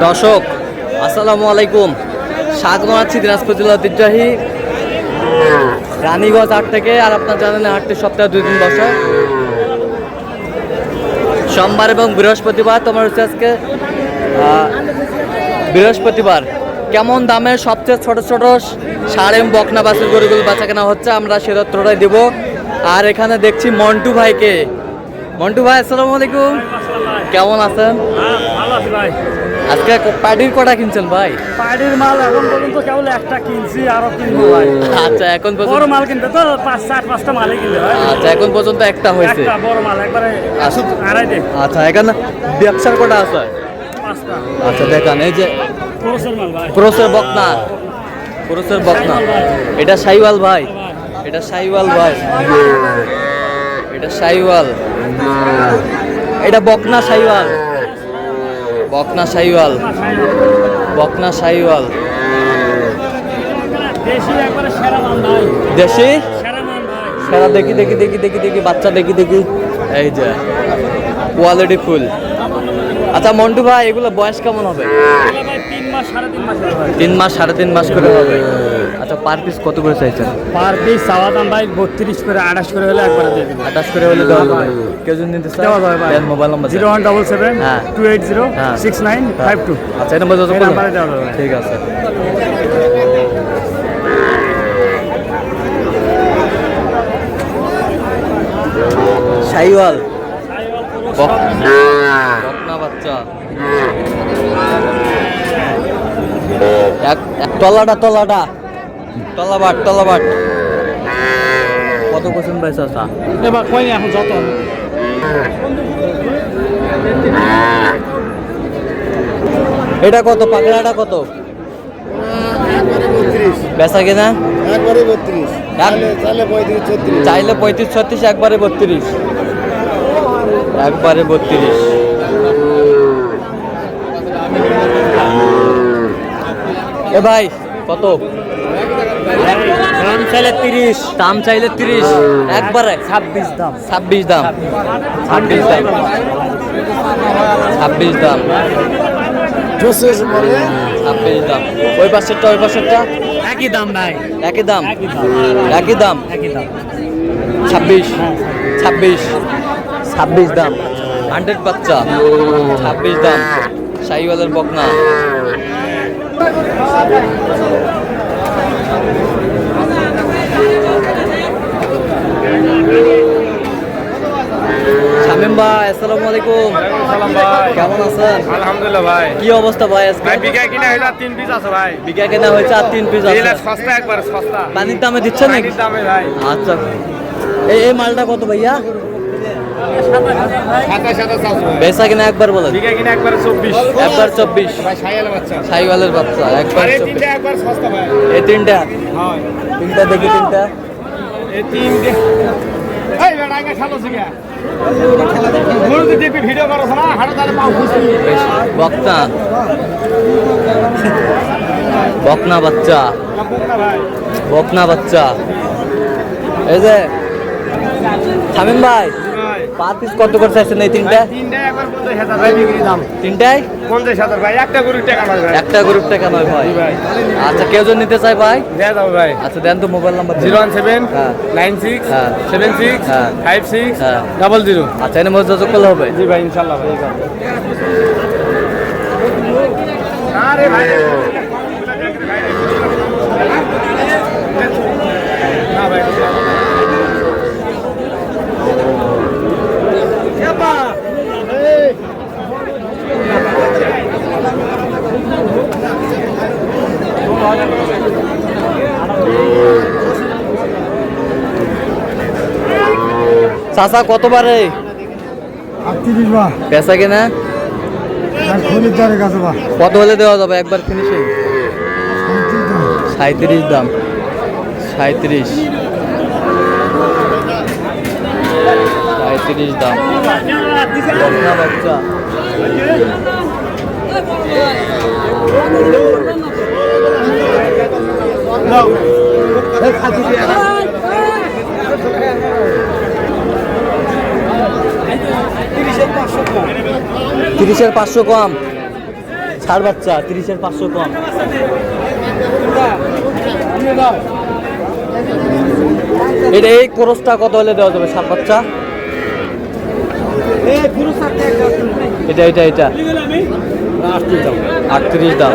দর্শক আসসালামু আলাইকুম, স্বাগত জানাচ্ছি দিনাজপুর জেলা ঐতিহ্যবাহী রানীগঞ্জ হাট থেকে। আর আপনার জানেন হাটটি সপ্তাহে 2 দিন বসে, সোমবার এবং বৃহস্পতিবার। তোমার হচ্ছে আজকে বৃহস্পতিবার। কেমন দামের সবচেয়ে ছোট ছোট ষাঁড় এবং বকনা বাছুর গরুগুলো বেচা কেনা হচ্ছে আমরা সে তথ্যটাই দেব। আর এখানে দেখছি মন্টু ভাইকে। মন্টু ভাই আসসালামু আলাইকুম, কেমন আছেন? ভালো আছি ভাই। আজকে পার্টির কটা কিনছেন ভাই? পার্টির মাল এখন পর্যন্ত কেবল একটা কিনছি, আরো কিনবো ভাই। আচ্ছা, এখন বড় পর্যন্ত মাল কিনতে তো 5-4-5টা মালই কিনতে হয়। আচ্ছা, এখন পর্যন্ত একটা হয়েছে। একটা বড় মাল একবারে আড়াইটে। আচ্ছা, এখানে ব্যবসার কটা আছে? 5টা আচ্ছা দেখান, এই যে ক্রোসের মাল ভাই। ক্রোসের বকনা, ক্রোসের বকনা। এটা শাইওয়াল ভাই, এটা শাইওয়াল ভাই, এটা শাইওয়াল, এটা বকনা শাইওয়াল, বকনা শাইওয়াল, বকনা শাইওয়াল। দেশি একবারে সেরা মাল ভাই, দেশি সেরা মাল ভাই। সেরা। দেখি দেখি দেখি দেখি দেখি বাচ্চা দেখি দেখি, এই যে কোয়ালিটি ফুল। আচ্ছা মন্টু ভাই, এগুলো বয়স কেমন হবে? এগুলো ভাই 3 মাস 3.5 মাস হবে ভাই। 3 মাস 3.5 মাস করে হবে। আচ্ছা, পার পিস কত করে চাইছেন? পার পিস চাওয়া দাম ভাই 32 করে 28 করে হলে একবারে দিয়ে দেব। 28 করে হলে দেওয়া যাবে। কেউ যদি নিতে চায় দেওয়া যাবে ভাই। দেন মোবাইল নাম্বার 0177 হ্যাঁ। 280 হ্যাঁ। 6952। আচ্ছা, এই নাম্বার এই নাম্বারে দেওয়া যাবে। ঠিক আছে। শাইওয়াল বকনা বাচ্চা, এক তলাটা তলাটা তলাবাট তলাবাট। কত কোশ্চেন পাইছ? আচ্ছা এবার কই এখন যত এটা কত? পাকড়াটা কত? বেচা কিনা একবারে 32, চাইলে 35, 36। চাইলে 35-36, একবারে 32, একবারে 32। এ ভাই কত? দাম চাইলে 30, দাম চাইলে 30, একবারে 26 দাম। 26 দাম, 26 দাম, 26 দাম, 26 দাম। ওই পাশেরটা ওই পাশেরটা একই দাম ভাই, একই দাম, একই দাম, একই দাম। একই দাম। 26, 26, 26 দাম। 100 বাচ্চা, 26 দাম। শাহিওয়ালের বকনা। শামিম ভাই আসসালামু আলাইকুম, সালাম ভাই, কেমন আছেন? আলহামদুলিল্লাহ ভাই। কি অবস্থা ভাই আজকে? ভাই বিঘা কিনা হইলো 3 পিস আছে ভাই। বিঘা কেনা হয়েছে আর 3 পিস আছে। দিলে সস্তা, একবারে সস্তা। পানির দামে দিচ্ছেন নাকি? পানির দামে ভাই। আচ্ছা, এই মালটা কত ভাইয়া? 27 আছে ভাই। বেচা কিনা একবার বলেন। বিঘা কিনা একবারে 24। একবার 24। ভাই শাইয়াল বাচ্চা। শাহিওয়ালের বাচ্চা একবার আর এই 24। তিনটা একবার সস্তা ভাই। এই তিনটা, হয়। তিনটা দেখি তিনটা। এই তিনটে এই বেটা আগে খেলো শিখা। মুরু দিদি ভিডিও করছ না, হাড় তালে পাও খুশি। বেশ, বকনা বকনা বাচ্চা, কাপুকা ভাই। বকনা বাচ্চা। এই যে শামিম ভাই, ভাই পার পিস কত করে চাইছেন এই তিনটা? তিনটা একবার 50,000 ভাই বিক্রি দাম। তিনটাই 50,000 ভাই, একটা গরুর টাকা নয় ভাই। একটা গ্রুপ টাকা নয় ভাই। ভাই আচ্ছা, কেউ যদি নিতে চাই ভাই? দেয়া যাবে ভাই। আচ্ছা দেন তো মোবাইল নাম্বার। 017 হ্যাঁ। 96 হ্যাঁ। 76 হ্যাঁ। 56 হ্যাঁ। 00। আচ্ছা, এর মধ্যে যোগাযোগ করলে হবে। জি ভাই, ইনশাআল্লাহ ভাই। আরে ভাই না ভাই, চাচা কতবারে 38 বা পেশা কিনা আর খরিদ্দারের কাছে বা কত হলে দেওয়া যাবে একবার ফিনিশিং? 37 দাম, 37, 37 দাম। বকনা বাচ্চা। 30-এর 500 কম। ষাড় বাচ্চা 30-এর 500 কম। এটা এই ক্রসটা কত হলে দেওয়া যাবে ষাড় বাচ্চা? এটা 38 দাম।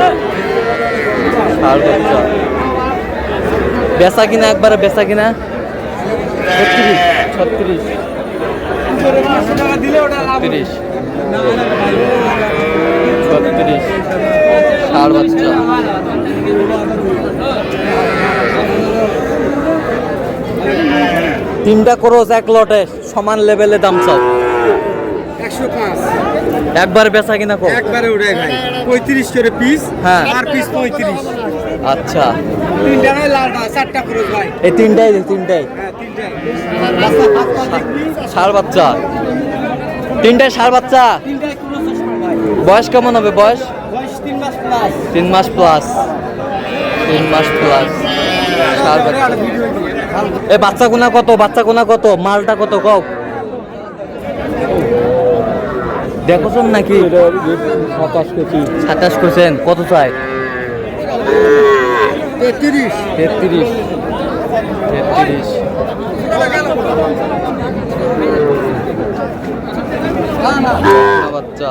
ষাড় বাচ্চা বেচা কিনা একবারে বেচা কিনা 36 ষাড় বাচ্চা। তিনটা ক্রস এক লটে সমান লেভেলে দাম চাও। 105 একবার বেচা কিনা কো একবারে উড়ে ভাই 35 করে পিস। হ্যাঁ। আর পিস 35। আচ্ছা তিনটা নয় লালটা চারটা ক্রস ভাই। এই তিনটাই হ্যাঁ তিনটাই। ষাড় বাচ্চা তিনটাই ষাড় বাচ্চা। তিনটাই ক্রস ভাই। বয়স কেমন হবে? বয়স বয়স 3 মাস প্লাস। 3 মাস প্লাস। 3 মাস প্লাস ষাড় বাচ্চা। এ বাচ্চা কোনা কত? বাচ্চা কোনা কত? মালটা কত কও? দেখোছেন নাকি? 27 করছেন। কত চাই? 33 বাচ্চা।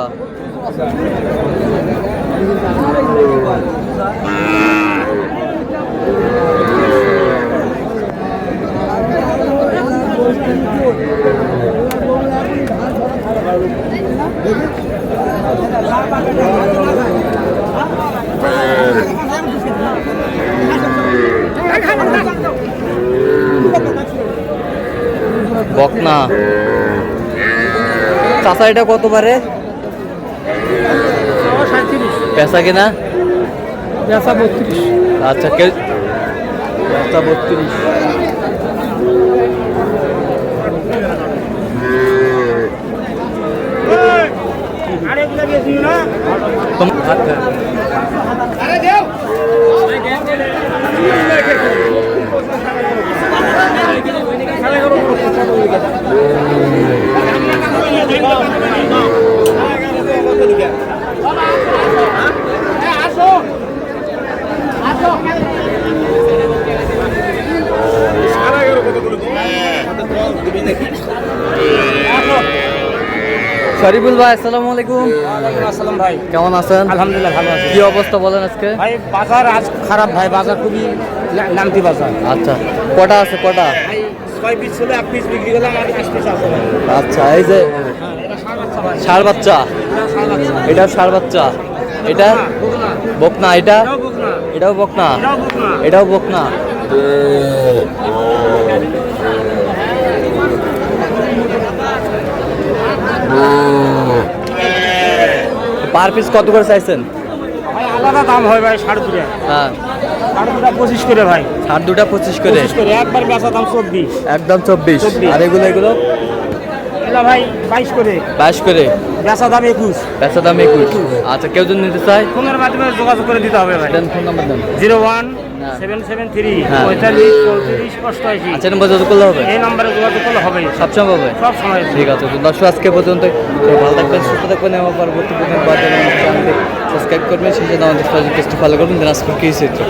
বকনা চাচা এটা কত পারে? 37 পেশা কিনা? বেচা 32। আচ্ছা কে পেশা 32। আরে দেও শরীফুল ভাই আসসালামু আলাইকুম। আসসালাম ভাই। কেমন আছেন? আলহামদুলিল্লাহ ভালো আছি। কি অবস্থা বলেন আজকে? ভাই বাজার আজ খারাপ ভাই, বাজার খুবই নামতি বাজার। আচ্ছা কটা আছে কটা? ভাই 6 পিস ছিল, 1 পিস বিক্রি করলাম, আর 5 পিস আছে ভাই। আচ্ছা এই যে এটা ষাড় বাচ্চা ভাই। ষাড় বাচ্চা। এটা ষাড় বাচ্চা। এটা ষাড় বাচ্চা। এটা বকনা। বকনা। এটা এটাও বকনা। এটাও বকনা। এটাও বকনা। এটাও বকনা। পার পিস কত করে চাইছেন? ভাই আলাদা দাম হয় ভাই, ষাড় দুটা। হ্যাঁ ষাড় দুটা 25 করে ভাই। ষাট দুটা 25 করে। 25 করে একবার বেচা দাম 24। একদম 24। 24 আর এগুলো এটা ভাই 22 করে। 22 করে। বেচা দাম 21। পেশা দাম 21। আচ্ছা কেউ যদি নিতে চায় ফোনের মাধ্যমে যোগাযোগ করে দিতে হবে ভাই। দেন ফোন নাম্বার দেন। 01773 হ্যাঁ। 45 34 88। আচ্ছা নম্বর যোগাযোগ করলে হবে? এই নম্বরে যোগাযোগ করলে হবে সবসময় হবে? সব সময়। ঠিক আছে তো দর্শক আজকে পর্যন্ত ভালো থাকবেন সুস্থ থাকবেন এবং পরবর্তী চ্যানেলটি সাবস্ক্রাইব করবেন সেই জন্য আমাদের ফেসবুক পেজটি ফলো করবেন দিনাজপুর কৃষি চিত্র।